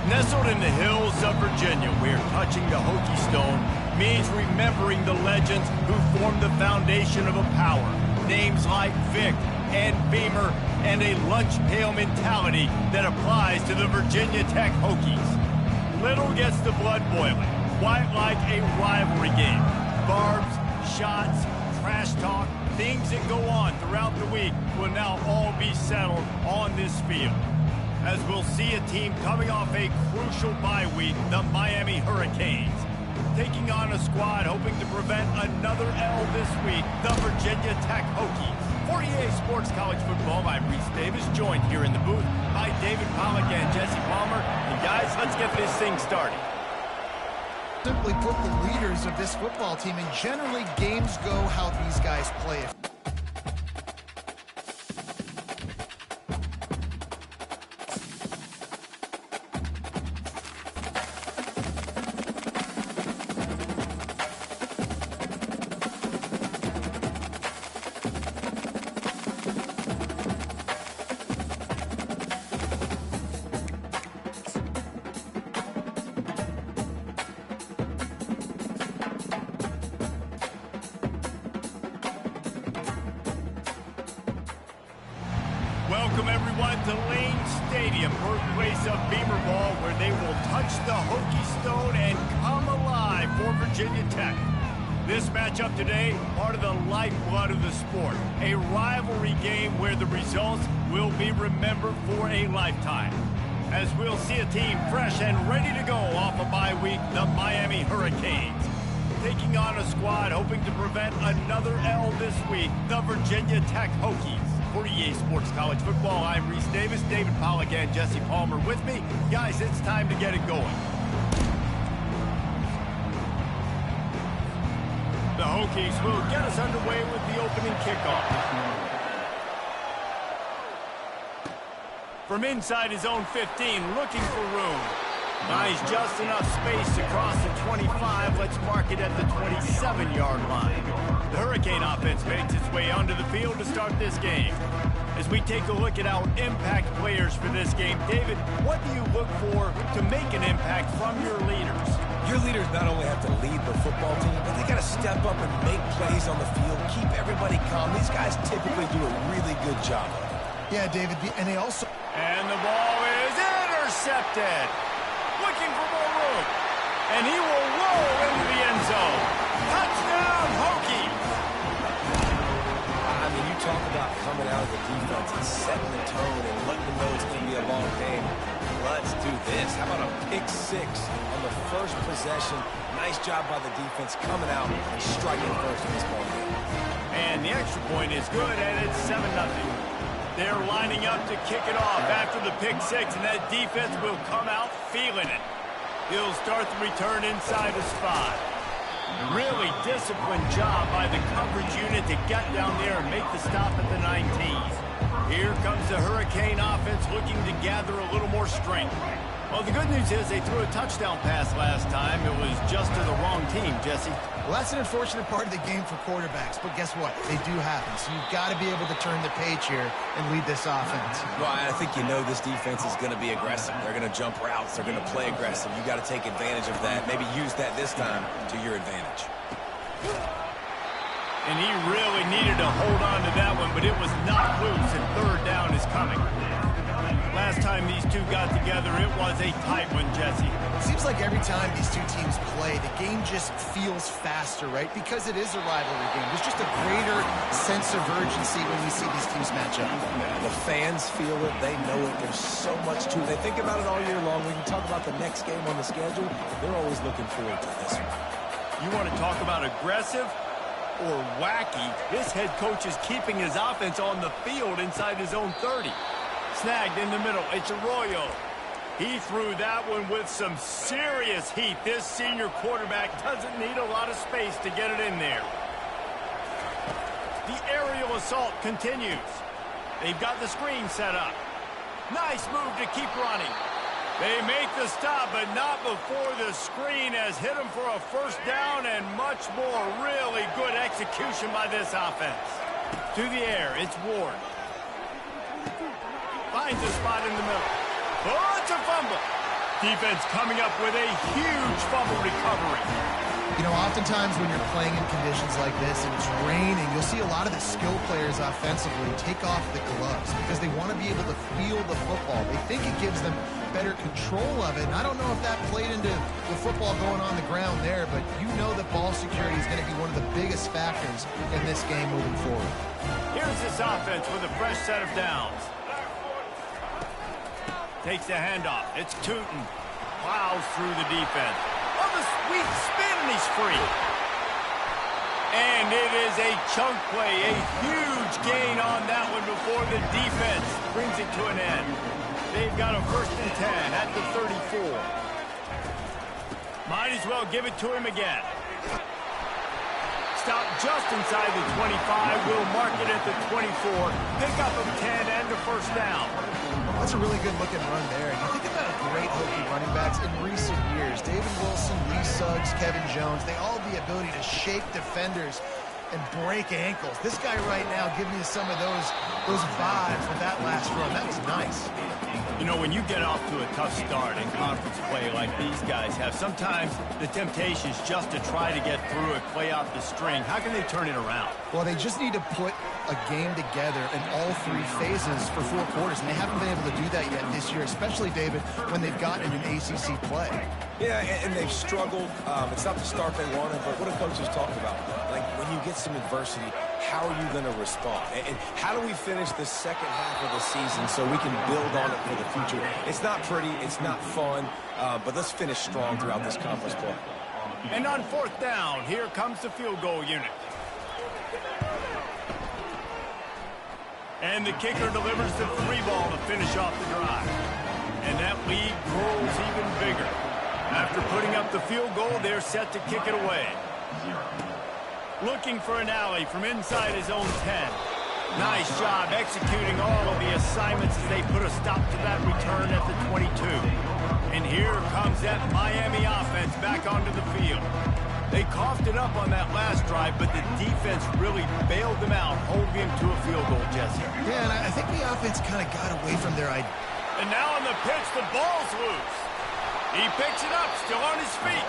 Nestled in the hills of Virginia, where touching the Hokie Stone means remembering the legends who formed the foundation of a power. Names like Vic and Beamer, and a lunch pail mentality that applies to the Virginia Tech Hokies. Little gets the blood boiling, quite like a rivalry game. Barbs, shots, trash talk, things that go on throughout the week will now all be settled on this field. As we'll see a team coming off a crucial bye week, the Miami Hurricanes. Taking on a squad hoping to prevent another L this week, the Virginia Tech Hokies. For EA Sports College Football, I'm Reese Davis, joined here in the booth by David Pollack and Jesse Palmer. And guys, let's get this thing started. Simply put, the leaders of this football team, and generally games go how these guys play. Welcome everyone to Lane Stadium, birthplace of Beamer Ball, where they will touch the Hokie Stone and come alive for Virginia Tech. This matchup today, part of the lifeblood of the sport. A rivalry game where the results will be remembered for a lifetime. As we'll see a team fresh and ready to go off a bye week, the Miami Hurricanes. Taking on a squad hoping to prevent another L this week, the Virginia Tech Hokies. For EA Sports College Football, I'm Reese Davis, David Pollack and Jesse Palmer with me. Guys, it's time to get it going. The Hokies will get us underway with the opening kickoff. From inside his own 15, looking for room. Nice, just enough space to cross the 25. Let's mark it at the 27-yard line. The Hurricane offense makes its way onto the field to start this game. As we take a look at our impact players for this game, David, what do you look for to make an impact from your leaders? Your leaders not only have to lead the football team, but they got to step up and make plays on the field, keep everybody calm. These guys typically do a really good job. Yeah, David, and they also... And the ball is intercepted. Looking for more room. And he will roll into the end zone. Touchdown, Hokies! I mean, you talk about coming out of the defense and setting the tone and letting them know it's going to be a long game. Let's do this. How about a pick six on the first possession? Nice job by the defense coming out and striking first in this ball game. And the extra point is good, and it's 7-0. They're lining up to kick it off after the pick six, and that defense will come out feeling it. He'll start the return inside the spot. Really disciplined job by the coverage unit to get down there and make the stop at the 19. Here comes the Hurricane offense looking to gather a little more strength. Well, the good news is they threw a touchdown pass last time. It was just to the wrong team, Jesse. Well, that's an unfortunate part of the game for quarterbacks, but guess what? They do happen, so you've got to be able to turn the page here and lead this offense. Well, I think you know this defense is going to be aggressive. They're going to jump routes. They're going to play aggressive. You got to take advantage of that. Maybe use that this time to your advantage. And he really needed to hold on to that one, but it was not loose, and third down is coming. Last time these two got together, it was a tight one, Jesse. Seems like every time these two teams play, the game just feels faster, right? Because it is a rivalry game. There's just a greater sense of urgency when we see these teams match up. The fans feel it. They know it. There's so much to it. They think about it all year long. We can talk about the next game on the schedule. They're always looking forward to this one. You want to talk about aggressive or wacky? This head coach is keeping his offense on the field inside his own 30. Snagged in the middle. It's Arroyo. He threw that one with some serious heat. This senior quarterback doesn't need a lot of space to get it in there. The aerial assault continues. They've got the screen set up. Nice move to keep running. They make the stop, but not before the screen has hit them for a first down and much more. Really good execution by this offense. To the air, it's Ward. Finds a spot in the middle. Oh, it's a fumble. Defense coming up with a huge fumble recovery. You know, oftentimes when you're playing in conditions like this and it's raining, you'll see a lot of the skill players offensively take off the gloves because they want to be able to feel the football. They think it gives them better control of it. And I don't know if that played into the football going on the ground there, but you know that ball security is going to be one of the biggest factors in this game moving forward. Here's this offense with a fresh set of downs. Takes the handoff. It's Tootin. Plows through the defense. Oh, the sweet spin, and he's free. And it is a chunk play, a huge gain on that one before the defense brings it to an end. They've got a 1st and 10 at the 34. Might as well give it to him again. Stop just inside the 25. We'll mark it at the 24. Pick up of 10 and a 1st down. That's a really good-looking run there. And you think about great Hokie running backs in recent years. David Wilson, Lee Suggs, Kevin Jones, they all have the ability to shake defenders and break ankles. This guy right now giving you some of those vibes with that last run. That was nice. You know, when you get off to a tough start in conference play like these guys have, sometimes the temptation is just to try to get through it, play out the string. How can they turn it around? Well, they just need to put a game together in all 3 phases for 4 quarters, and they haven't been able to do that yet this year, especially, David, when they've gotten an ACC play. Yeah, and they've struggled. It's not the start they wanted, but what a coach has talked about. Like, when you get some adversity, how are you going to respond? And how do we finish the second half of the season so we can build on it for the future? It's not pretty, it's not fun, but let's finish strong throughout this conference play. And on 4th down, here comes the field goal unit. And the kicker delivers the 3 ball to finish off the drive. And that lead grows even bigger. After putting up the field goal, they're set to kick it away. Looking for an alley from inside his own 10. Nice job executing all of the assignments as they put a stop to that return at the 22. And here comes that Miami offense back onto the field. They coughed it up on that last drive, but the defense really bailed them out, holding him to a field goal, Jesse. Yeah, and I think the offense kind of got away from their idea. And now on the pitch, the ball's loose. He picks it up, still on his feet.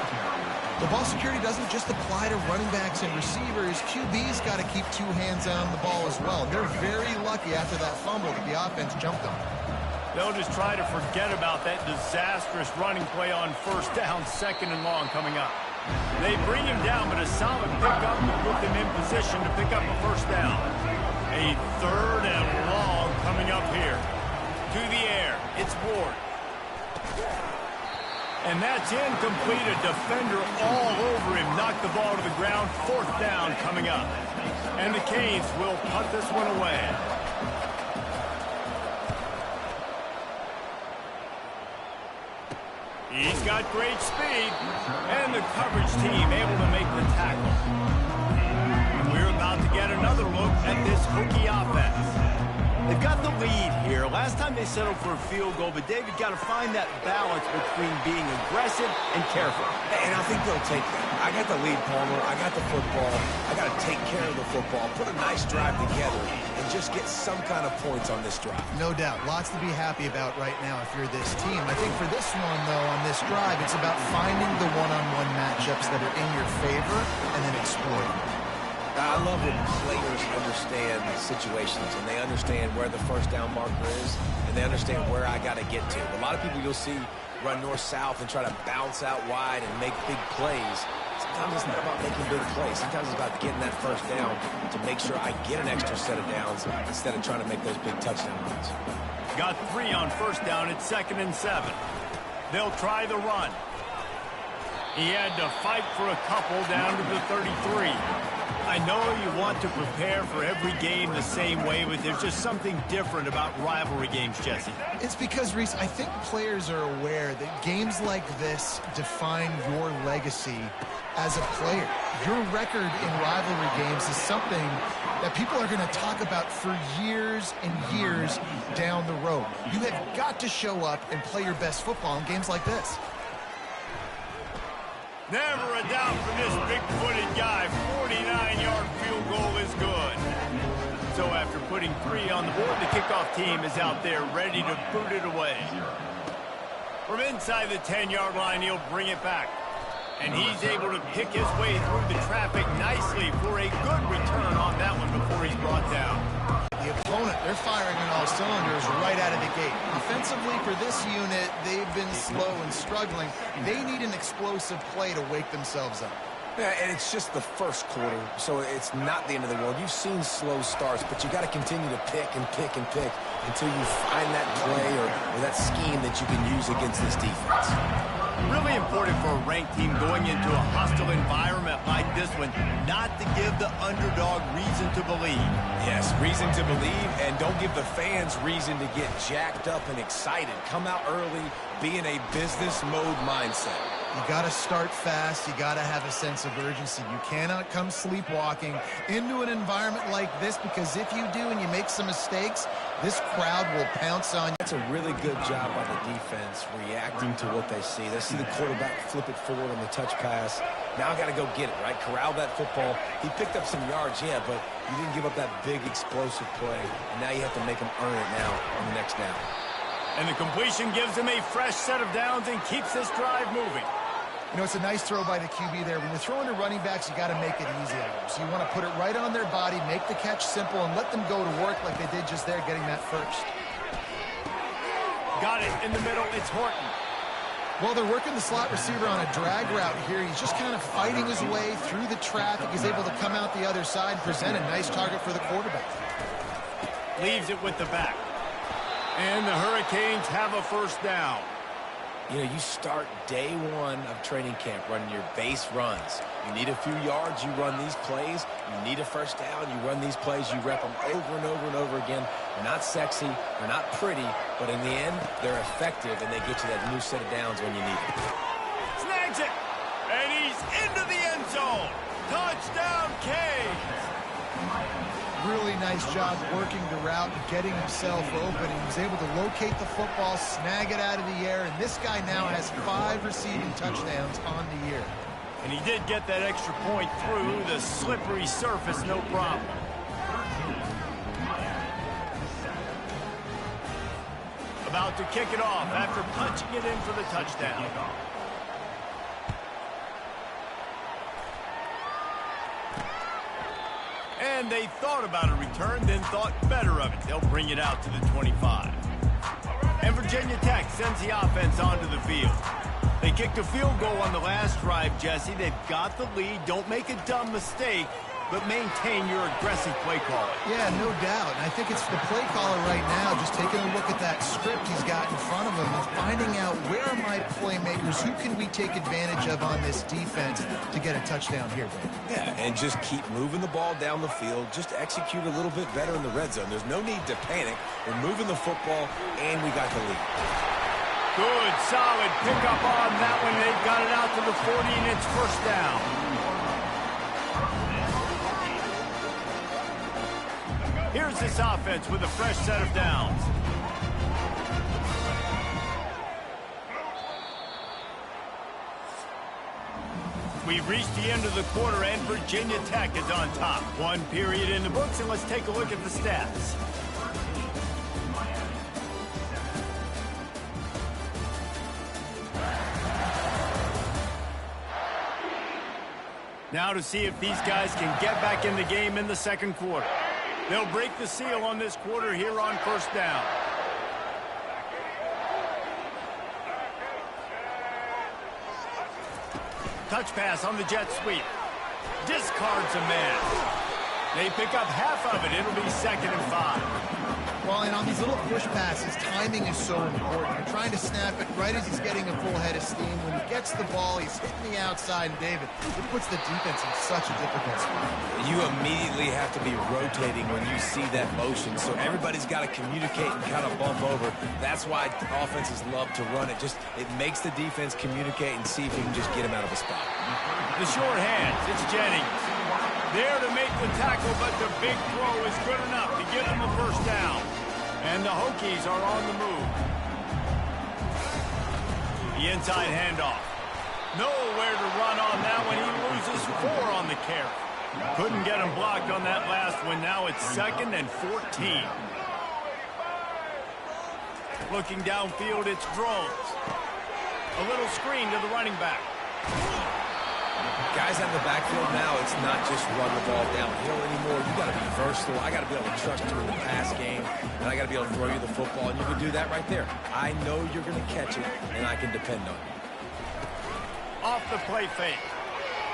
The ball security doesn't just apply to running backs and receivers. QB's got to keep 2 hands on the ball as well. They're very lucky after that fumble that the offense jumped them. They'll just try to forget about that disastrous running play on 1st down, 2nd and long coming up. They bring him down, but a solid pickup to put them in position to pick up a 1st down. A 3rd and long coming up here. To the air, it's Ward. And that's incomplete. A defender all over him. Knocked the ball to the ground. 4th down coming up. And the Canes will punt this one away. He's got great speed. And the coverage team able to make the tackle. And we're about to get another look at this Hokie offense. They've got the lead here. Last time they settled for a field goal, but David got to find that balance between being aggressive and careful. And I think they'll take that. I got the lead, Palmer. I got the football. I got to take care of the football, put a nice drive together, and just get some kind of points on this drive. No doubt. Lots to be happy about right now if you're this team. I think for this one, though, on this drive, it's about finding the one-on-one matchups that are in your favor and then exploiting them. I love when players understand situations and they understand where the 1st down marker is and they understand where I got to get to. A lot of people you'll see run north-south and try to bounce out wide and make big plays. Sometimes it's not about making big plays. Sometimes it's about getting that 1st down to make sure I get an extra set of downs instead of trying to make those big touchdown runs. Got 3 on 1st down. It's 2nd and 7. They'll try the run. He had to fight for a couple down to the 33. I know you want to prepare for every game the same way, but there's just something different about rivalry games, Jesse. It's because, Reese, I think players are aware that games like this define your legacy as a player. Your record in rivalry games is something that people are going to talk about for years and years down the road. You have got to show up and play your best football in games like this. Never a doubt from this big-footed guy. 49-yard field goal is good. So after putting 3 on the board, the kickoff team is out there ready to boot it away. From inside the 10-yard line, he'll bring it back. And he's able to pick his way through the traffic nicely for a good return on that one before he's brought down. The opponent, they're firing on all cylinders right out of the gate. Offensively, for this unit, they've been slow and struggling. They need an explosive play to wake themselves up. Yeah, and it's just the first quarter, so it's not the end of the world. You've seen slow starts, but you got to continue to pick and pick and pick until you find that play or that scheme that you can use against this defense. Really important for a ranked team going into a hostile environment like this one, not to give the underdog reason to believe. Yes, reason to believe, and don't give the fans reason to get jacked up and excited. Come out early, be in a business mode mindset. You got to start fast. You got to have a sense of urgency. You cannot come sleepwalking into an environment like this, because if you do and you make some mistakes, this crowd will pounce on you. That's a really good job by the defense reacting to what they see. They see the quarterback flip it forward on the touch pass. Now I got to go get it, right? Corral that football. He picked up some yards, yeah, but you didn't give up that big explosive play. And now you have to make him earn it now on the next down. And the completion gives him a fresh set of downs and keeps this drive moving. You know, it's a nice throw by the QB there. When you're throwing to running backs, you got to make it easy on them. So you want to put it right on their body, make the catch simple, and let them go to work like they did just there, getting that first. Got it in the middle. It's Horton. Well, they're working the slot receiver on a drag route here. He's just kind of fighting his way through the traffic. He's able to come out the other side and present a nice target for the quarterback. Leaves it with the back. And the Hurricanes have a first down. You know, you start day one of training camp running your base runs. You need a few yards, you run these plays. You need a first down, you run these plays. You rep them over and over and over again. They're not sexy, they're not pretty, but in the end, they're effective, and they get you that new set of downs when you need it. Snags it, and he's into the end zone. Touchdown, Canes. Really nice job working the route and getting himself open. He was able to locate the football, snag it out of the air, and this guy now has 5 receiving touchdowns on the year. And he did get that extra point through the slippery surface, no problem. About to kick it off after punching it in for the touchdown. And they thought about a return, then thought better of it. They'll bring it out to the 25. And Virginia Tech sends the offense onto the field. They kicked a field goal on the last drive, Jesse. They've got the lead. Don't make a dumb mistake, but maintain your aggressive play calling. Yeah, no doubt. And I think it's the play caller right now just taking a look at that script he's got in front of him and finding out, where are my playmakers? Who can we take advantage of on this defense to get a touchdown here, Dave? Yeah, and just keep moving the ball down the field. Just execute a little bit better in the red zone. There's no need to panic. We're moving the football, and we got the lead. Good, solid pickup on that one. They've got it out to the 40, and it's first down. Here's this offense with a fresh set of downs. We've reached the end of the quarter, and Virginia Tech is on top. 1 period in the books, and let's take a look at the stats. Now to see if these guys can get back in the game in the second quarter. They'll break the seal on this quarter here on first down. Touch pass on the jet sweep. Discards a man. They pick up half of it. It'll be 2nd and 5. Well, and on these little push passes, timing is so important. You're trying to snap it right as he's getting a full head of steam. When he gets the ball, he's hitting the outside, and David, it puts the defense in such a difficult spot. You immediately have to be rotating when you see that motion, so everybody's got to communicate and kind of bump over. That's why offenses love to run it. It makes the defense communicate and see if you can just get him out of a spot. The short hands, it's Jennings. There to make the tackle, but the big throw is good enough to give them a first down. And the Hokies are on the move. The inside handoff. Nowhere to run on that one. He loses 4 on the carry. Couldn't get him blocked on that last one. Now it's 2nd and 14. Looking downfield, it's Drones. A little screen to the running back. Guys out in the backfield now, it's not just run the ball downhill anymore. You got to be versatile. I got to be able to trust you in the pass game, and I got to be able to throw you the football, and you can do that right there. I know you're going to catch it, and I can depend on you. Off the play fake.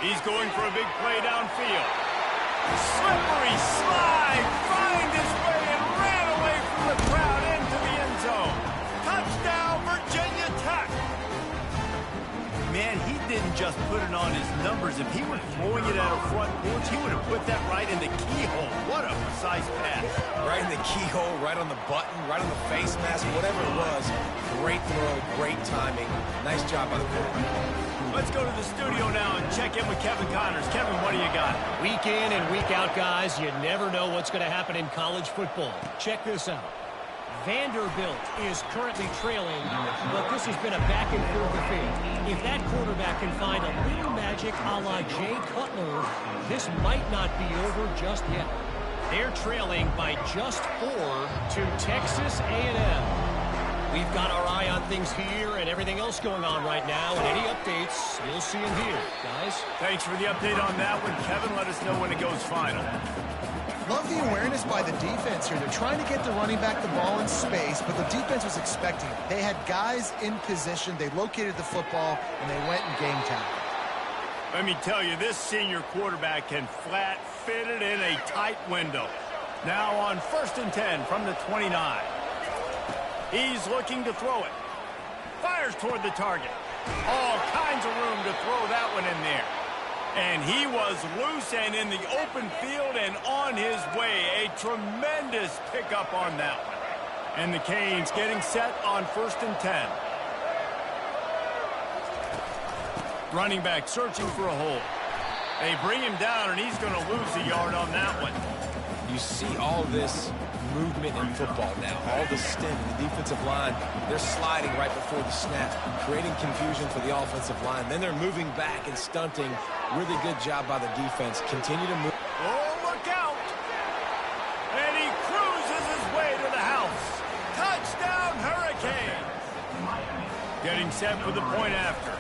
He's going for a big play downfield. Slippery slide, find his way and ran away from the crowd into the end zone. Touchdown, Virginia Tech. Man, he didn't just put it on his numbers. If he were throwing it at a front porch, he would have put that right in the keyhole. What a precise pass. Right in the keyhole, right on the button, right on the face mask, whatever it was. Great throw, great timing. Nice job by the quarterback. Let's go to the studio now and check in with Kevin Connors. Kevin, what do you got? Week in and week out, guys, you never know what's going to happen in college football. Check this out. Vanderbilt is currently trailing, but this has been a back-and-forth affair. If that quarterback can find a little magic a la Jay Cutler, this might not be over just yet. They're trailing by just 4 to Texas A&M. We've got our eye on things here and everything else going on right now, and any updates, you'll see them here, guys. Thanks for the update on that one, Kevin. Let us know when it goes final. Love the awareness by the defense here. They're trying to get the running back the ball in space, but the defense was expecting it. They had guys in position. They located the football, and they went and game tackled. Let me tell you, this senior quarterback can flat fit it in a tight window. Now on 1st and 10 from the 29. He's looking to throw it. Fires toward the target. All kinds of room to throw that one in there. And he was loose and in the open field and on his way. A tremendous pickup on that one. And the Canes getting set on 1st and 10. Running back searching for a hole. They bring him down, and he's going to lose a yard on that one. You see all this movement in football now, all the stint in the defensive line. They're sliding right before the snap, creating confusion for the offensive line. Then they're moving back and stunting. Really good job by the defense. Continue to move. Oh, look out! And he cruises his way to the house. Touchdown, Hurricane! Getting set for the point after.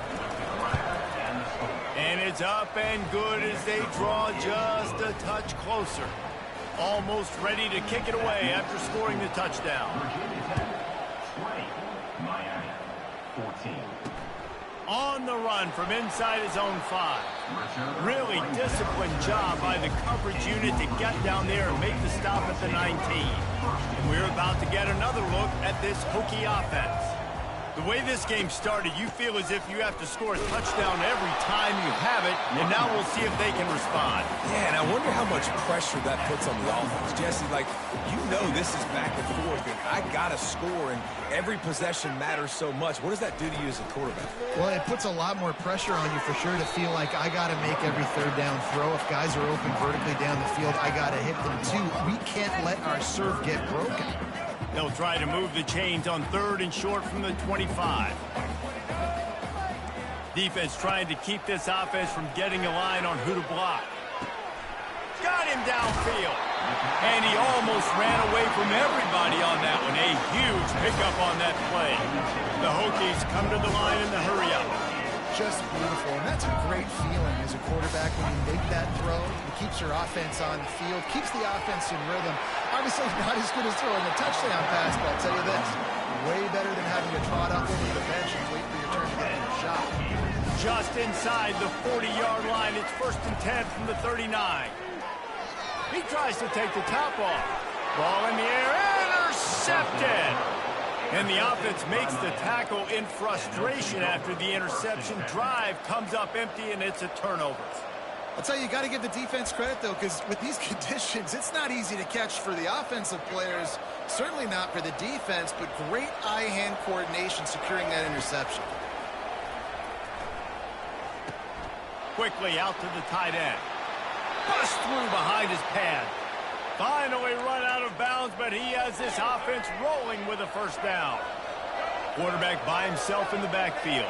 And it's up and good as they draw just a touch closer. Almost ready to kick it away after scoring the touchdown. On the run from inside his own 5. Really disciplined job by the coverage unit to get down there and make the stop at the 19. And we're about to get another look at this Hokie offense. The way this game started, you feel as if you have to score a touchdown every time you have it, and now we'll see if they can respond. Yeah, and I wonder how much pressure that puts on the offense. Jesse, like, you know this is back and forth, and I got to score, and every possession matters so much. What does that do to you as a quarterback? Well, it puts a lot more pressure on you for sure to feel like I got to make every third down throw. If guys are open vertically down the field, I got to hit them too. We can't let our serve get broken. They'll try to move the chains on 3rd and short from the 25. Defense trying to keep this offense from getting a line on who to block. Got him downfield. And he almost ran away from everybody on that one. A huge pickup on that play. The Hokies come to the line in the hurry-up. Just beautiful, and that's a great feeling as a quarterback when you make that throw. It keeps your offense on the field, keeps the offense in rhythm. Obviously not as good as throwing a touchdown pass, but I'll tell you this, way better than having to trot up over the bench and wait for your turn to get your shot. Just inside the 40-yard line, it's 1st and 10 from the 39. He tries to take the top off. Ball in the air, intercepted! And the offense makes the tackle in frustration after the interception. Drive comes up empty, and it's a turnover. I'll tell you, you got to give the defense credit, though, because with these conditions, it's not easy to catch for the offensive players. Certainly not for the defense, but great eye-hand coordination securing that interception. Quickly out to the tight end. Bust through behind his pad. Finally run out of bounds, but he has this offense rolling with a 1st down. Quarterback by himself in the backfield.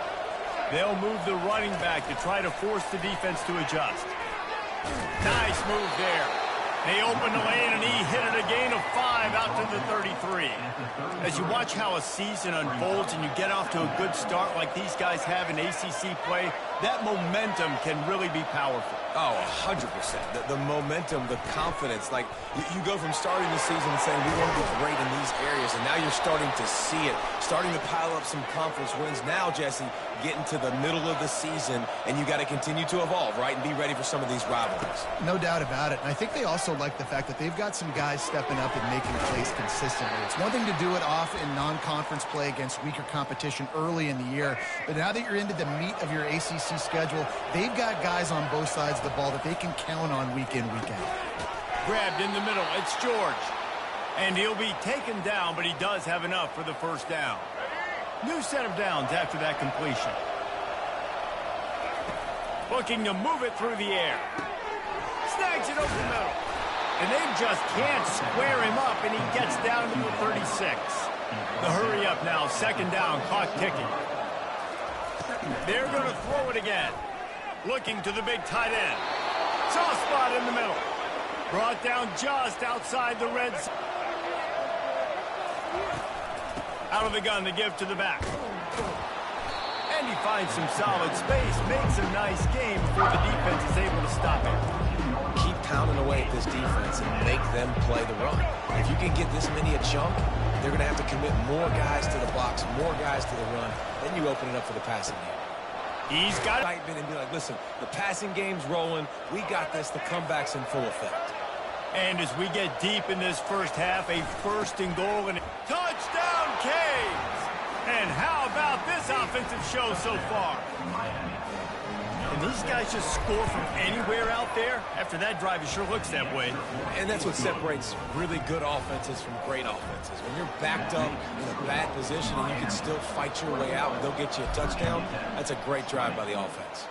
They'll move the running back to try to force the defense to adjust. Nice move there. They open the lane, and he hit it a gain of 5 out to the 33. As you watch how a season unfolds and you get off to a good start like these guys have in ACC play, that momentum can really be powerful. Oh, 100%. The momentum, the confidence. Like, you go from starting the season and saying, we want to be great in these areas, and now you're starting to see it, starting to pile up some conference wins. Now, Jesse, getting to the middle of the season, and you got to continue to evolve, right, and be ready for some of these rivalries. No doubt about it. And I think they also like the fact that they've got some guys stepping up and making plays consistently. It's one thing to do it off in non-conference play against weaker competition early in the year, but now that you're into the meat of your ACC schedule, they've got guys on both sides of the ball that they can count on week in, week out. Grabbed in the middle. It's George. And he'll be taken down, but he does have enough for the first down. New set of downs after that completion. Looking to move it through the air. Snags it over the middle. And they just can't square him up, and he gets down to the 36. The hurry up now, second down, clock ticking. They're going to throw it again. Looking to the big tight end. Soft spot in the middle. Brought down just outside the red zone. Out of the gun to give to the back. And he finds some solid space. Makes a nice game before the defense is able to stop it. Keep pounding away at this defense and make them play the run. If you can get this many a chunk, they're going to have to commit more guys to the box, more guys to the run. Then you open it up for the passing game. He's got it. And be like, listen, the passing game's rolling. We got this. The comeback's in full effect. And as we get deep in this first half, a first and goal and touchdown Canes! And how about this offensive show so far? And these guys just score from anywhere out there? After that drive, it sure looks that way. And that's what separates really good offenses from great offenses. When you're backed up in a bad position and you can still fight your way out and they'll get you a touchdown, that's a great drive by the offense.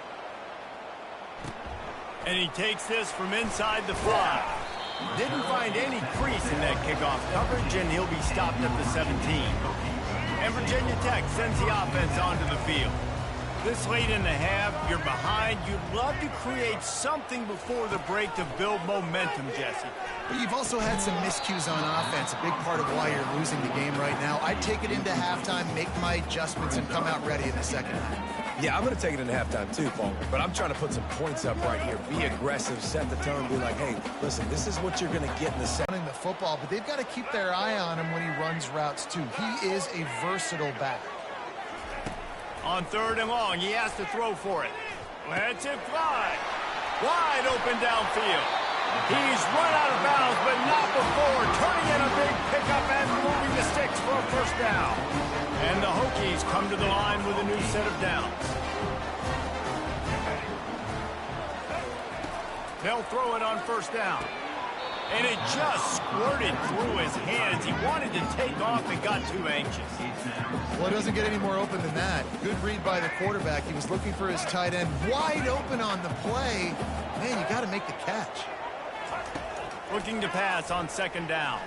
And he takes this from inside the 5. Didn't find any crease in that kickoff coverage, and he'll be stopped at the 17. And Virginia Tech sends the offense onto the field. This late in the half, you're behind. You'd love to create something before the break to build momentum, Jesse. But you've also had some miscues on offense, a big part of why you're losing the game right now. I'd take it into halftime, make my adjustments, and come out ready in the second half. Yeah, I'm going to take it into halftime too, Paul. But I'm trying to put some points up right here. Be aggressive, set the tone, be like, hey, listen, this is what you're going to get in the second. Running the football, but they've got to keep their eye on him when he runs routes too. He is a versatile back. On third and long, he has to throw for it. Lets it fly. Wide open downfield. He's run out of bounds, but not before. Turning in a big pickup and moving the sticks for a first down. And the Hokies come to the line with a new set of downs. They'll throw it on first down. And it just squirted through his hands. He wanted to take off and got too anxious. Well, it doesn't get any more open than that. Good read by the quarterback. He was looking for his tight end. Wide open on the play. Man, you got to make the catch. Looking to pass on second down.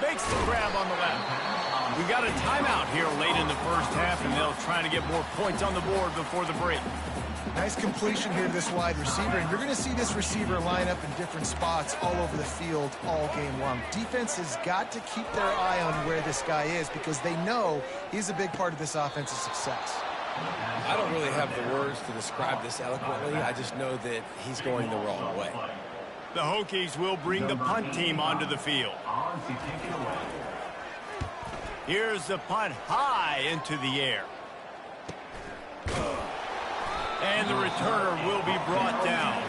Makes the grab on the left. We got a timeout here late in the first half, and they'll try to get more points on the board before the break. Nice completion here to this wide receiver, and you're going to see this receiver line up in different spots all over the field all game long. Defense has got to keep their eye on where this guy is because they know he's a big part of this offense's success. I don't really have the words to describe this eloquently. I just know that he's going the wrong way. The Hokies will bring the punt team onto the field. Here's the punt high into the air. And the returner will be brought down.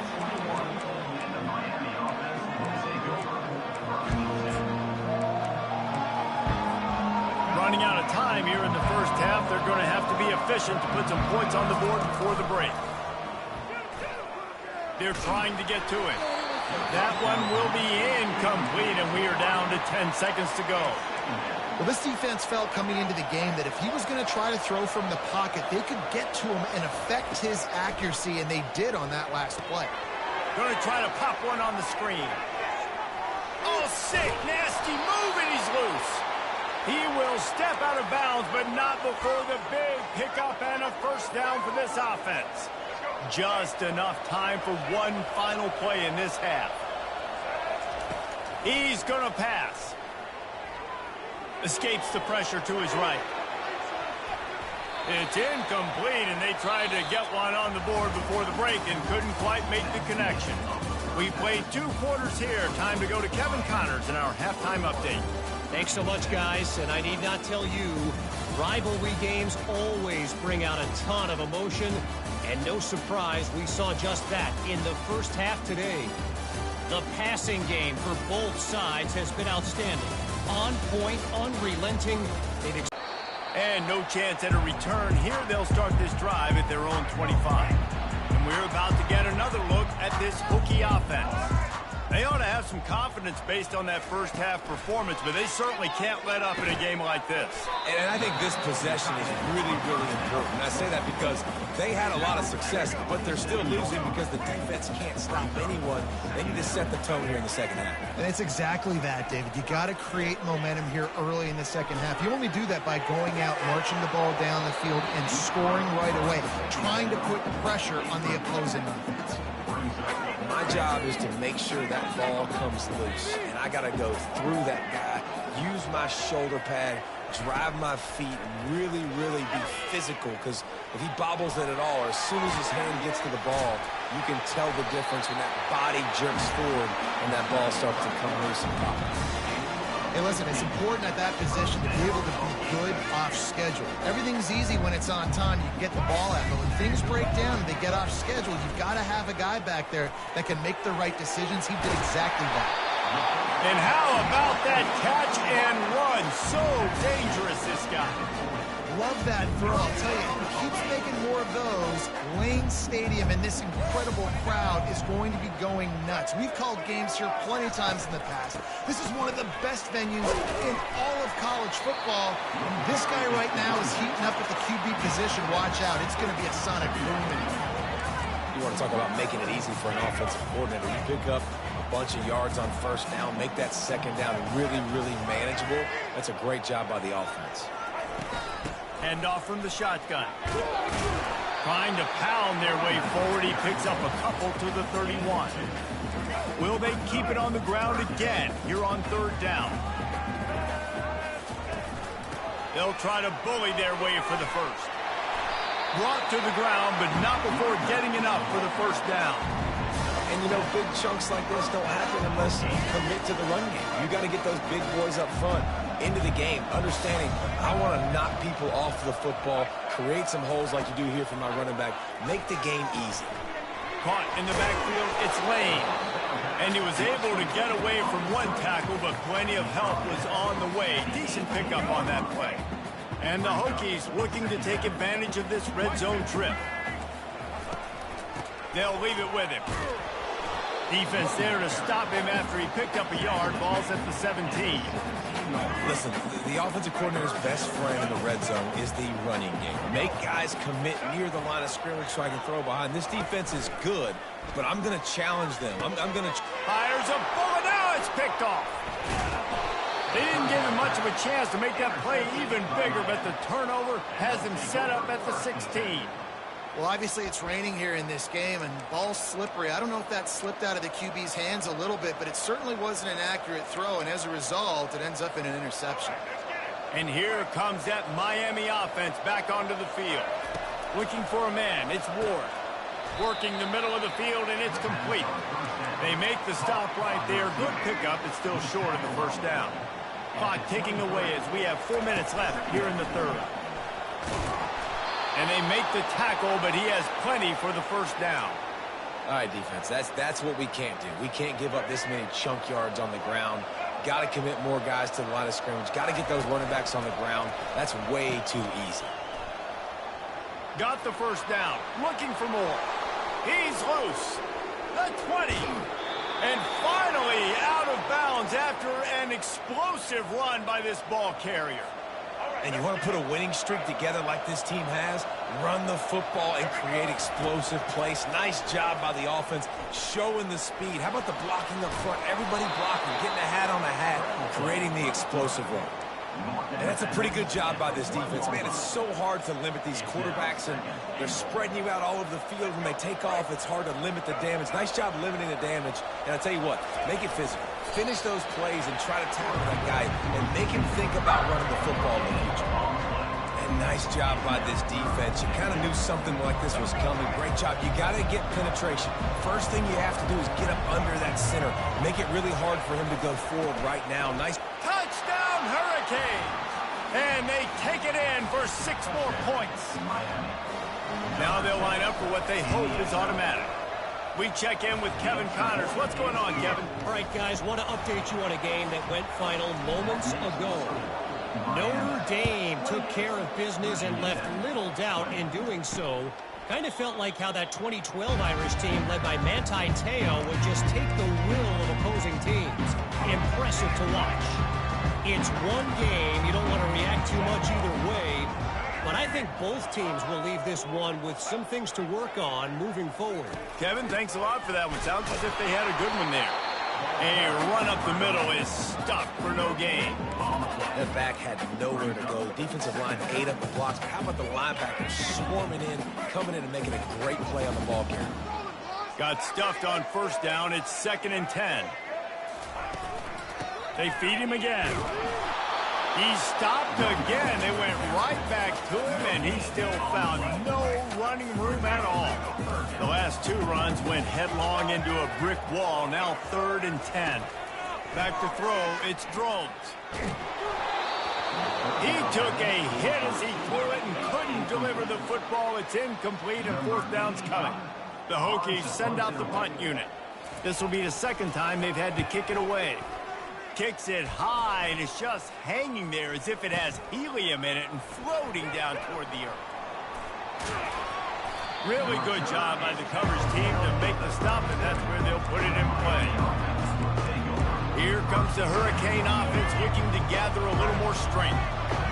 Running out of time here in the first half. They're going to have to be efficient to put some points on the board before the break. They're trying to get to it. That one will be incomplete, and we are down to 10 seconds to go. Well, this defense felt coming into the game that if he was going to try to throw from the pocket, they could get to him and affect his accuracy, and they did on that last play. Going to try to pop one on the screen. Oh, sick, nasty move, and he's loose. He will step out of bounds, but not before the big pickup and a first down for this offense. Just enough time for one final play in this half. He's going to pass. Escapes the pressure to his right. It's incomplete, and they tried to get one on the board before the break and couldn't quite make the connection. We played 2 quarters here. Time to go to Kevin Connors in our halftime update. Thanks so much, guys, and I need not tell you, rivalry games always bring out a ton of emotion, and no surprise, we saw just that in the first half today. The passing game for both sides has been outstanding. On point, unrelenting. And no chance at a return here. They'll start this drive at their own 25. And we're about to get another look at this Hokie offense. They ought to have some confidence based on that first half performance, but they certainly can't let up in a game like this. And I think this possession is really, really important. I say that because they had a lot of success, but they're still losing because the defense can't stop anyone. They need to set the tone here in the second half. And it's exactly that, David. You got to create momentum here early in the second half. You only do that by going out, marching the ball down the field, and scoring right away, trying to put pressure on the opposing offense. My job is to make sure that ball comes loose, and I got to go through that guy, use my shoulder pad, drive my feet, and really, really be physical, because if he bobbles it at all, or as soon as his hand gets to the ball, you can tell the difference when that body jerks forward and that ball starts to come loose and pop. Hey, listen, it's important at that position to be able to be good off schedule. Everything's easy when it's on time. You can get the ball out. But when things break down and they get off schedule, you've got to have a guy back there that can make the right decisions. He did exactly that. And how about that catch and run? So dangerous, this guy. Love that throw. I'll tell you, if he keeps making more of those, Lane Stadium and this incredible crowd is going to be going nuts. We've called games here plenty of times in the past. This is one of the best venues in all of college football. And this guy right now is heating up at the QB position. Watch out. It's going to be a sonic boom in here. You want to talk about making it easy for an offensive coordinator. You pick up a bunch of yards on first down, make that second down really, really manageable. That's a great job by the offense. Handoff from the shotgun. Trying to pound their way forward. He picks up a couple to the 31. Will they keep it on the ground again here on third down? They'll try to bully their way for the first. Brought to the ground, but not before getting enough for the first down. And, you know, big chunks like this don't happen unless you commit to the run game. You got to get those big boys up front into the game, understanding I want to knock people off the football, create some holes like you do here for my running back, make the game easy. Caught in the backfield, it's Lane. And he was able to get away from one tackle, but plenty of help was on the way. Decent pickup on that play. And the Hokies looking to take advantage of this red zone trip. They'll leave it with him. Defense there to stop him after he picked up a yard. Ball's at the 17. Listen, the offensive coordinator's best friend in the red zone is the running game. Make guys commit near the line of scrimmage so I can throw behind. This defense is good, but I'm going to challenge them. I'm going to... Fires a bullet. Now it's picked off. They didn't give him much of a chance to make that play even bigger, but the turnover has him set up at the 16. Well, obviously it's raining here in this game, and ball's slippery. I don't know if that slipped out of the QB's hands a little bit, but it certainly wasn't an accurate throw, and as a result, it ends up in an interception. And here comes that Miami offense back onto the field. Looking for a man, it's Ward. Working the middle of the field, and it's complete. They make the stop right there. Good pickup. It's still short of the first down. Clock ticking away as we have 4 minutes left here in the third. And they make the tackle, but he has plenty for the first down. All right, defense, that's what we can't do. We can't give up this many chunk yards on the ground. Got to commit more guys to the line of scrimmage. Got to get those running backs on the ground. That's way too easy. Got the first down. Looking for more. He's loose. The 20. And finally out of bounds after an explosive run by this ball carrier. And you want to put a winning streak together like this team has, run the football and create explosive plays. Nice job by the offense, showing the speed. How about the blocking up front? Everybody blocking, getting a hat on a hat, creating the explosive run. And that's a pretty good job by this defense. Man, it's so hard to limit these quarterbacks, and they're spreading you out all over the field. When they take off, it's hard to limit the damage. Nice job limiting the damage. And I'll tell you what, make it physical. finish those plays and try to tackle that guy and make him think about running the football in the future. And nice job by this defense. You kind of knew something like this was coming. Great job. You got to get penetration. First thing you have to do is get up under that center. Make it really hard for him to go forward right now. Nice. Touchdown, Hurricanes! And they take it in for 6 more points. Now they'll line up for what they hope is automatic. We check in with Kevin Connors. What's going on, Kevin? All right, guys, want to update you on a game that went final moments ago. Notre Dame took care of business and left little doubt in doing so. Kind of felt like how that 2012 Irish team led by Manti Te'o would just take the will of opposing teams. Impressive to watch. It's one game. You don't want to react too much either way. But I think both teams will leave this one with some things to work on moving forward. Kevin, thanks a lot for that one. Sounds as if they had a good one there. A run up the middle is stuck for no gain. That back had nowhere to go. Defensive line ate up the blocks. But how about the linebackers swarming in, coming in and making a great play on the ball carrier? Got stuffed on first down. It's 2nd and 10. They feed him again. He stopped again. They went right back to him, and he still found no running room at all. The last 2 runs went headlong into a brick wall. Now 3rd and 10. Back to throw. It's Drones. He took a hit as he threw it and couldn't deliver the football. It's incomplete, and 4th down's coming. The Hokies send out the punt unit. This will be the 2nd time they've had to kick it away. Kicks it high, and it's just hanging there as if it has helium in it and floating down toward the earth. Really good job by the coverage team to make the stop, and that's where they'll put it in play. Here comes the Hurricane offense looking to gather a little more strength.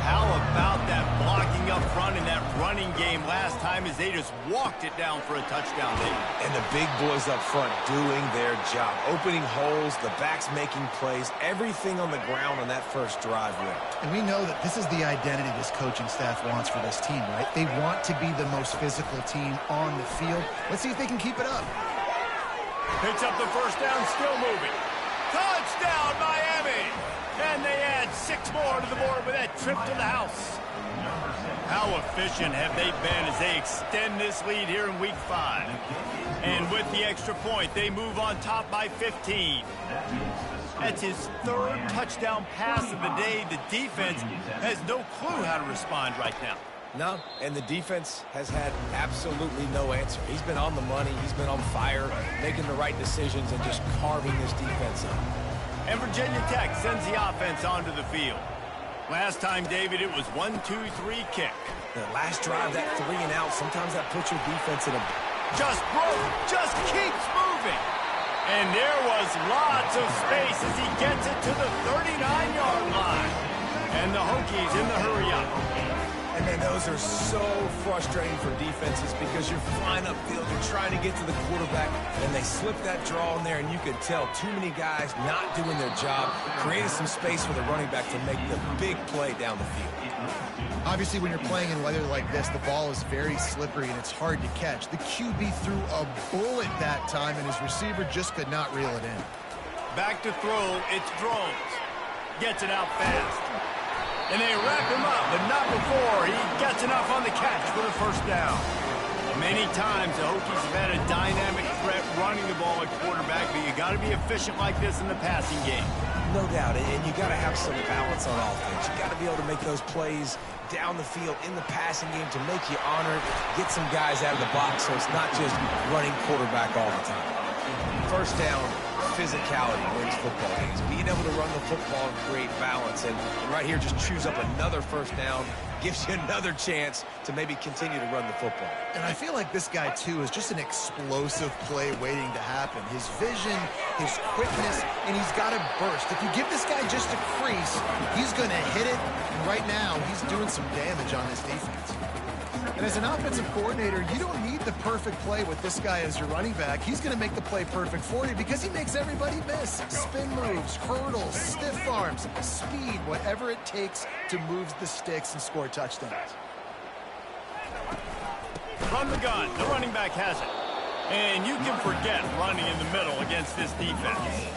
How about that blocking up front in that running game last time as they just walked it down for a touchdown, David? And the big boys up front doing their job. Opening holes, the backs making plays, everything on the ground on that first drive win. And we know that this is the identity this coaching staff wants for this team, right? They want to be the most physical team on the field. Let's see if they can keep it up. Picks up the first down, still moving. Touchdown, Miami! And they add 6 more to the board with that trip to the house. How efficient have they been as they extend this lead here in Week 5? And with the extra point, they move on top by 15. That's his 3rd touchdown pass of the day. The defense has no clue how to respond right now. No, and the defense has had absolutely no answer. He's been on the money. He's been on fire, making the right decisions and just carving this defense up. And Virginia Tech sends the offense onto the field. Last time, David, it was 1-2-3 kick. The last drive, that 3 and out, sometimes that puts your defense in a... Just broke, just keeps moving. And there was lots of space as he gets it to the 39-yard line. And the Hokies in the hurry-up. And man, those are so frustrating for defenses because you're flying upfield, you're trying to get to the quarterback, and they slip that draw in there, and you could tell too many guys not doing their job, creating some space for the running back to make the big play down the field. Obviously, when you're playing in weather like this, the ball is very slippery and it's hard to catch. The QB threw a bullet that time, and his receiver just could not reel it in. Back to throw, it's Drones. Gets it out fast. And they wrap him up, but not before he gets enough on the catch for the first down. Many times the Hokies have had a dynamic threat running the ball at quarterback, but you got to be efficient like this in the passing game. No doubt, and you got to have some balance on offense. You got to be able to make those plays down the field in the passing game to make you honor, get some guys out of the box so it's not just running quarterback all the time. First down, physicality wins football games. Being able to run the football and create balance, and right here just chews up another first down, gives you another chance to maybe continue to run the football. And I feel like this guy, too, is just an explosive play waiting to happen. His vision, his quickness, and he's got to burst. If you give this guy just a crease, he's going to hit it, and right now he's doing some damage on this defense. And as an offensive coordinator, you don't need the perfect play with this guy as your running back. He's going to make the play perfect for you because he makes everybody miss. Spin moves, hurdles, stiff arms, speed, whatever it takes to move the sticks and score touchdowns. From the gun, the running back has it. And you can forget running in the middle against this defense.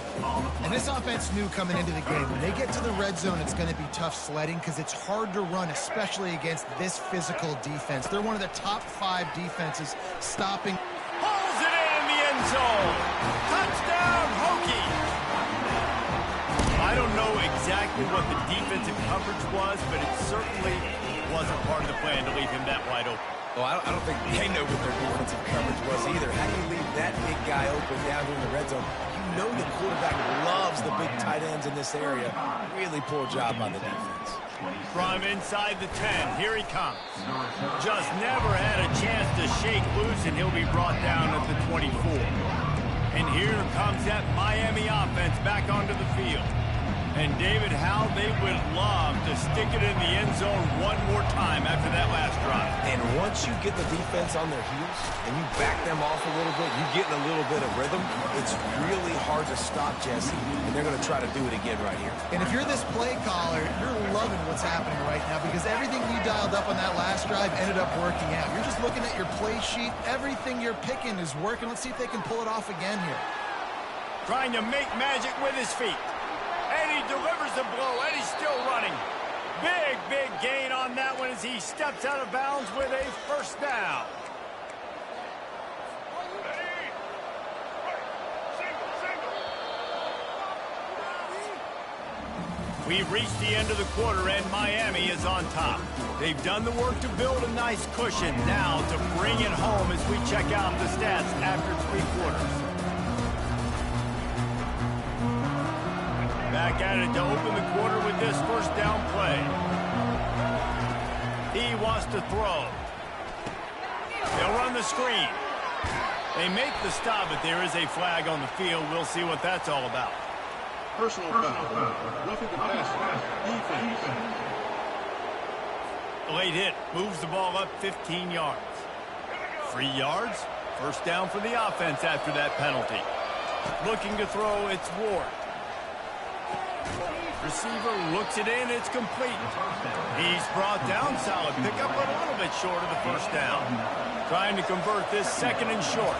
And this offense knew coming into the game, when they get to the red zone, it's going to be tough sledding because it's hard to run, especially against this physical defense. They're one of the top 5 defenses stopping. Pulls it in the end zone. Touchdown, Hokie. I don't know exactly what the defensive coverage was, but it certainly wasn't part of the plan to leave him that wide open. Well, I don't think they know what their defensive coverage was either. How do you leave that big guy open down here in the red zone? You know the quarterback loves the big tight ends in this area. Really poor job by the defense. From inside the 10, here he comes. Just never had a chance to shake loose, and he'll be brought down at the 24. And here comes that Miami offense back onto the field. And David, how they would love to stick it in the end zone one more time after that last drive. And once you get the defense on their heels and you back them off a little bit, you get in a little bit of rhythm, it's really hard to stop, Jesse. And they're going to try to do it again right here. And if you're this play caller, you're loving what's happening right now because everything you dialed up on that last drive ended up working out. You're just looking at your play sheet. Everything you're picking is working. Let's see if they can pull it off again here. Trying to make magic with his feet. And he delivers the blow, and he's still running. Big, big gain on that one as he steps out of bounds with a first down. We've reached the end of the quarter, and Miami is on top. They've done the work to build a nice cushion. Now to bring it home as we check out the stats after 3 quarters. Back at it to open the quarter with this first down play. He wants to throw. They'll run the screen. They make the stop, but there is a flag on the field. We'll see what that's all about. Personal foul. Roughing the passer. Defense. Late hit. Moves the ball up 15 yards. 3 yards. First down for the offense after that penalty. Looking to throw, it's Ward. Receiver looks it in, it's complete. He's brought down, solid pickup, but a little bit short of the first down. Trying to convert this second and short.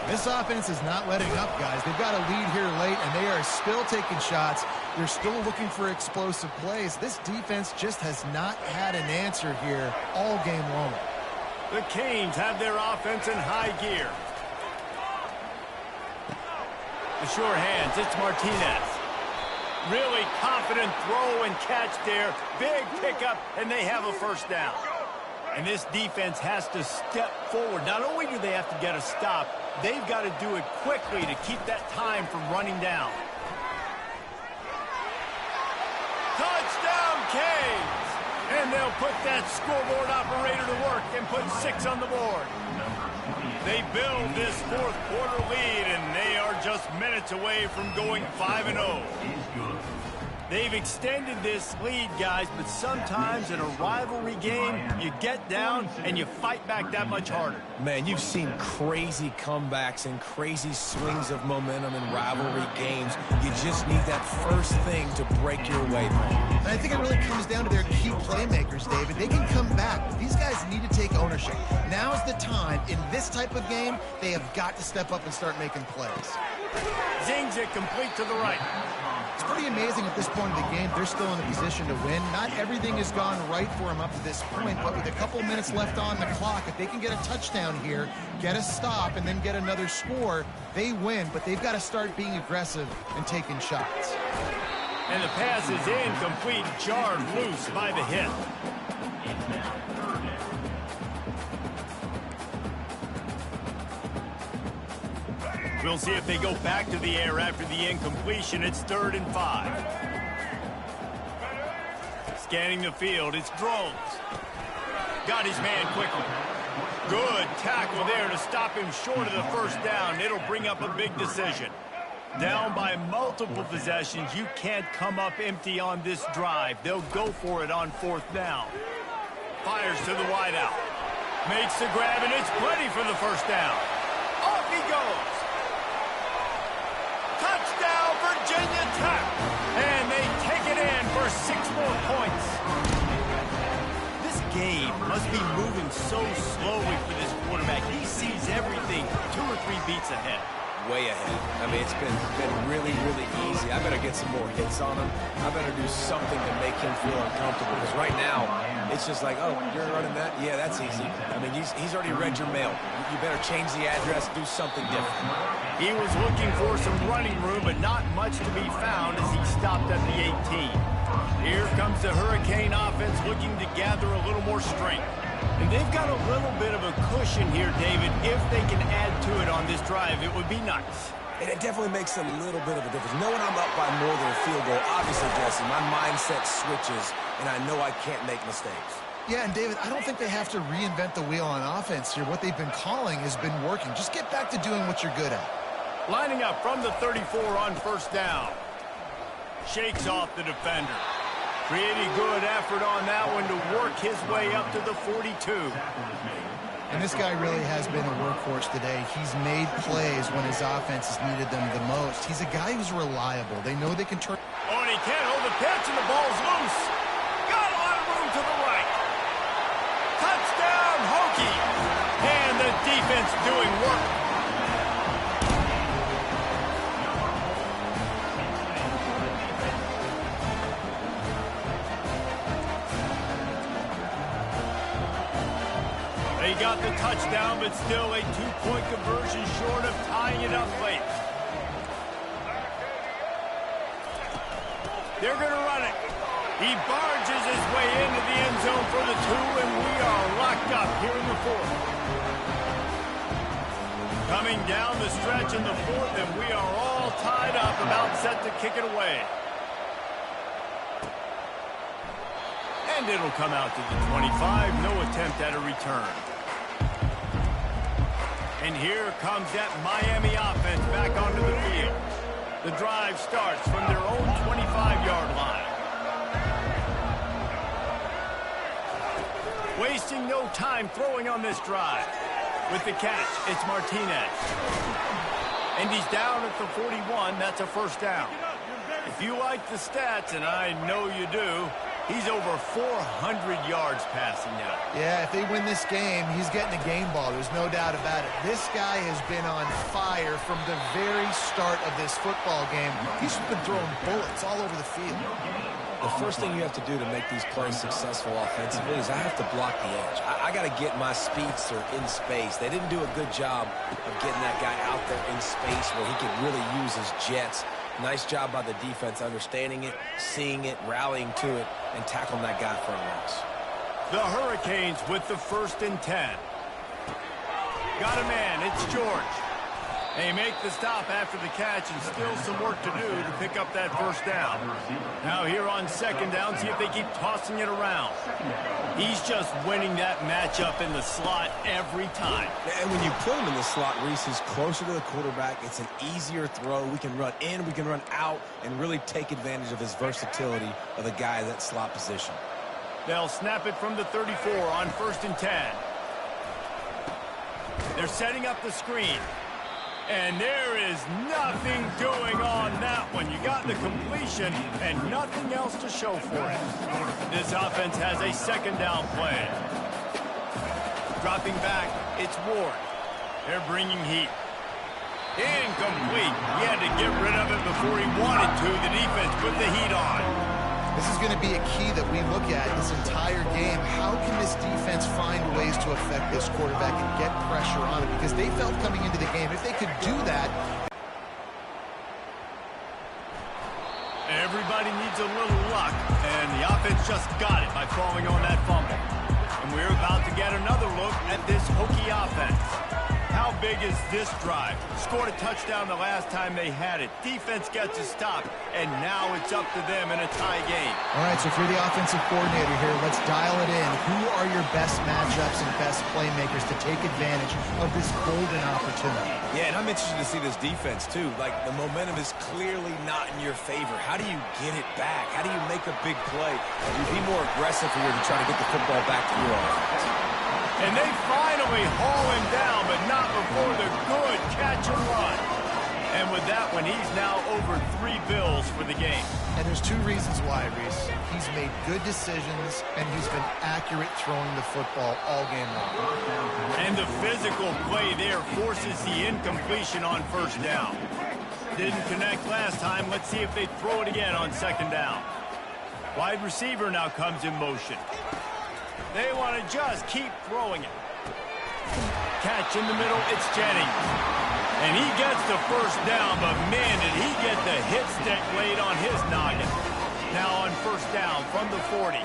This offense is not letting up, guys. They've got a lead here late, and they are still taking shots. They're still looking for explosive plays. This defense just has not had an answer here all game long. The Canes have their offense in high gear. The sure hands, it's Martinez. Really confident throw and catch there. Big pickup, and they have a first down. And this defense has to step forward. Not only do they have to get a stop, they've got to do it quickly to keep that time from running down. Touchdown, Canes! And they'll put that scoreboard operator to work and put 6 on the board. They build this fourth quarter lead, and they are just minutes away from going 5-0. They've extended this lead, guys, but sometimes in a rivalry game, you get down and you fight back that much harder. Man, you've seen crazy comebacks and crazy swings of momentum in rivalry games. You just need that first thing to break your way, man. And I think it really comes down to their key playmakers, David. They can come back, but these guys need to take ownership. Now is the time. In this type of game, they have got to step up and start making plays. Zings it complete to the right. It's pretty amazing at this point of the game, they're still in a position to win. Not everything has gone right for them up to this point, but with a couple minutes left on the clock, if they can get a touchdown here, get a stop, and then get another score, they win. But they've got to start being aggressive and taking shots. And the pass is incomplete, jarred loose by the hit. We'll see if they go back to the air after the incompletion. It's 3rd and 5. Scanning the field, it's Drones. Got his man quickly. Good tackle there to stop him short of the first down. It'll bring up a big decision. Down by multiple possessions, you can't come up empty on this drive. They'll go for it on 4th down. Fires to the wideout. Makes the grab, and it's plenty for the first down. Off he goes. Touchdown, Virginia Tech. And they take it in for 6 more points. This game must be moving so slowly for this quarterback. He sees everything 2 or 3 beats ahead. Way ahead. I mean, it's been really, really easy. I better get some more hits on him. I better do something to make him feel uncomfortable. Because right now, it's just like, oh, you're running that? Yeah, that's easy. I mean, he's already read your mail. You better change the address, do something different. He was looking for some running room, but not much to be found as he stopped at the 18. Here comes the Hurricane offense looking to gather a little more strength. And they've got a little bit of a cushion here, David. If they can add to it on this drive, it would be nice. And it definitely makes a little bit of a difference. Knowing I'm up by more than a field goal, obviously, Jesse, my mindset switches, and I know I can't make mistakes. Yeah, and David, I don't think they have to reinvent the wheel on offense here. What they've been calling has been working. Just get back to doing what you're good at. Lining up from the 34 on first down. Shakes off the defender. Pretty good effort on that one to work his way up to the 42. And this guy really has been a workhorse today. He's made plays when his offense has needed them the most. He's a guy who's reliable. They know they can turn. Oh, and he can't hold the pitch, and the ball's loose. Got a lot of room to the right. Touchdown, Hokie. And the defense doing work. They got the touchdown, but still a 2-point conversion short of tying it up late. They're going to run it. He barges his way into the end zone for the 2, and we are locked up here in the 4th. Coming down the stretch in the 4th, and we are all tied up, about set to kick it away. And it'll come out to the 25. No attempt at a return. And here comes that Miami offense back onto the field. The drive starts from their own 25-yard line. Wasting no time throwing on this drive. With the catch, it's Martinez. And he's down at the 41. That's a first down. If you like the stats, and I know you do, he's over 400 yards passing now. Yeah, if they win this game, he's getting a game ball. There's no doubt about it. This guy has been on fire from the very start of this football game. He's been throwing bullets all over the field. The first thing you have to do to make these plays successful offensively is I have to block the edge. I got to get my speedster in space. They didn't do a good job of getting that guy out there in space where he could really use his jets. Nice job by the defense understanding it, seeing it, rallying to it, and tackling that guy for a loss. The Hurricanes with the 1st and 10. Got a man, it's George. They make the stop after the catch, and still some work to do to pick up that first down. Now here on 2nd down, see if they keep tossing it around. He's just winning that matchup in the slot every time. And when you put him in the slot, Reese, he's closer to the quarterback. It's an easier throw. We can run in, we can run out, and really take advantage of his versatility of the guy in that slot position. They'll snap it from the 34 on 1st and 10. They're setting up the screen. And there is nothing doing on that one. You got the completion and nothing else to show for it. This offense has a 2nd down play. Dropping back, it's Ward. They're bringing heat. Incomplete. He had to get rid of it before he wanted to. The defense put the heat on. This is going to be a key that we look at this entire game. How can this defense find ways to affect this quarterback and get pressure on him? Because they felt coming into the game, if they could do that. Everybody needs a little luck, and the offense just got it by falling on that fumble. And we're about to get another look at this Hokie offense. How big is this drive? Scored a touchdown the last time they had it. Defense gets a stop, and now it's up to them in a tie game. All right, so if you're the offensive coordinator here, let's dial it in. Who are your best matchups and best playmakers to take advantage of this golden opportunity? Yeah, and I'm interested to see this defense, too. Like, the momentum is clearly not in your favor. How do you get it back? How do you make a big play? You be more aggressive here to try to get the football back to your offense. And they finally haul him down, but not before the good catch and run. And with that one, he's now over 3 bills for the game. And there's 2 reasons why, Reese. He's made good decisions, and he's been accurate throwing the football all game long. And the physical play there forces the incompletion on first down. Didn't connect last time. Let's see if they throw it again on second down. Wide receiver now comes in motion. They want to just keep throwing it. Catch in the middle, it's Jennings. And he gets the first down, but man, did he get the hit stick laid on his noggin. Now on first down from the 40.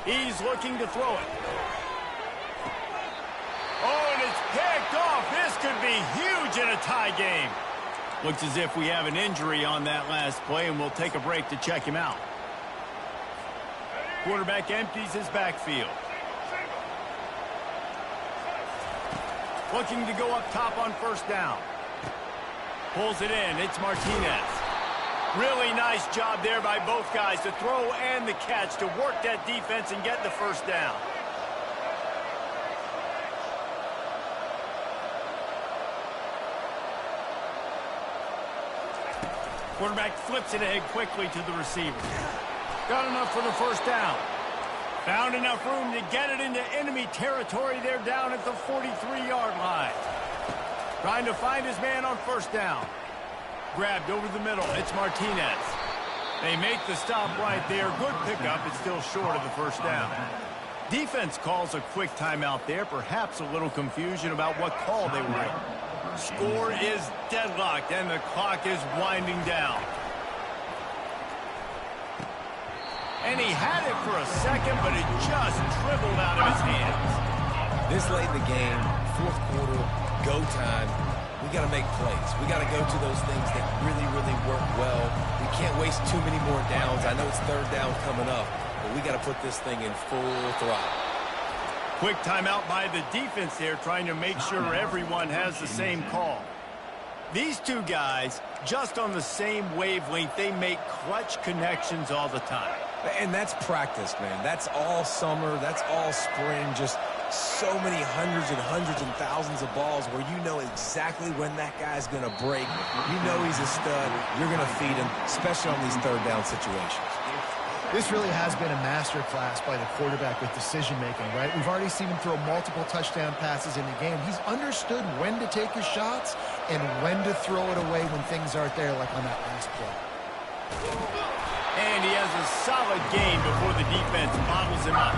He's looking to throw it. Oh, and it's picked off. This could be huge in a tie game. Looks as if we have an injury on that last play, and we'll take a break to check him out. Quarterback empties his backfield. Looking to go up top on first down. Pulls it in. It's Martinez. Really nice job there by both guys to throw and the catch to work that defense and get the first down. Quarterback flips it ahead quickly to the receiver. Got enough for the first down. Found enough room to get it into enemy territory. They're down at the 43-yard line. Trying to find his man on first down. Grabbed over the middle. It's Martinez. They make the stop right there. Good pickup. It's still short of the first down. Defense calls a quick timeout there. Perhaps a little confusion about what call they were in. Score is deadlocked, and the clock is winding down. And he had it for a second, but it just dribbled out of his hands. This late in the game, fourth quarter, go time. We got to make plays. We got to go to those things that really, really work well. We can't waste too many more downs. I know it's third down coming up, but we got to put this thing in full throttle. Quick timeout by the defense there, trying to make sure everyone has the same call. These two guys, just on the same wavelength, they make clutch connections all the time. And that's practice, man. That's all summer. That's all spring. Just so many hundreds and thousands of balls where you know exactly when that guy's going to break. You know he's a stud. You're going to feed him, especially on these third down situations. This really has been a masterclass by the quarterback with decision-making, right? We've already seen him throw multiple touchdown passes in the game. He's understood when to take his shots and when to throw it away when things aren't there, like on that last play. And he has a solid gain before the defense bottles him up.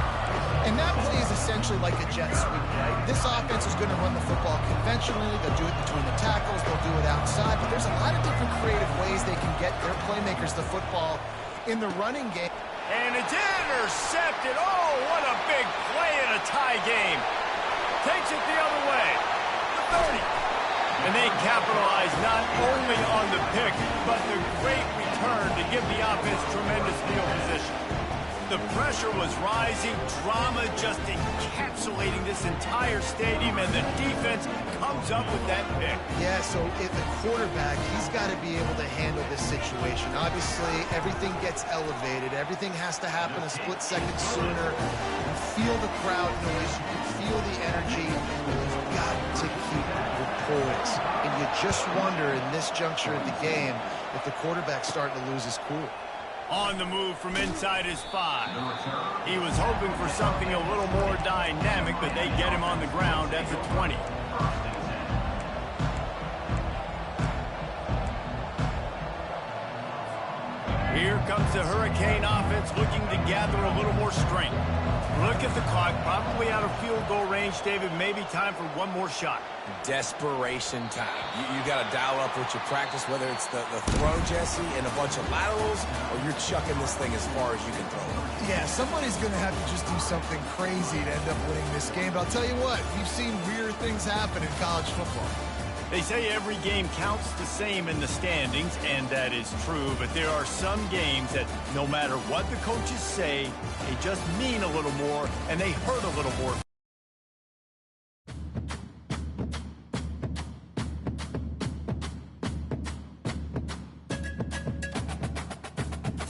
And that play is essentially like a jet sweep, right? This offense is going to run the football conventionally. They'll do it between the tackles. They'll do it outside. But there's a lot of different creative ways they can get their playmakers the football in the running game. And it's intercepted. Oh, what a big play in a tie game. Takes it the other way. The 30. And they capitalize not only on the pick, but the great return to give the offense tremendous field position. The pressure was rising, drama just encapsulating this entire stadium, and the defense comes up with that pick. Yeah, so the quarterback, he's got to be able to handle this situation. Obviously, everything gets elevated. Everything has to happen a split second sooner. You feel the crowd noise. You can feel the energy. You've got to keep your poise. And you just wonder in this juncture of the game if the quarterback's starting to lose his cool. On the move from inside his 5. He was hoping for something a little more dynamic, but they get him on the ground at the 20. Here comes the Hurricane offense looking to gather a little more strength. Look at the clock, probably out of field goal range, David. Maybe time for one more shot. Desperation time. You got to dial up what you practice, whether it's the throw, Jesse, and a bunch of laterals, or you're chucking this thing as far as you can throw it. Yeah, somebody's going to have to just do something crazy to end up winning this game. But I'll tell you what, we've seen weird things happen in college football. They say every game counts the same in the standings, and that is true, but there are some games that no matter what the coaches say, they just mean a little more, and they hurt a little more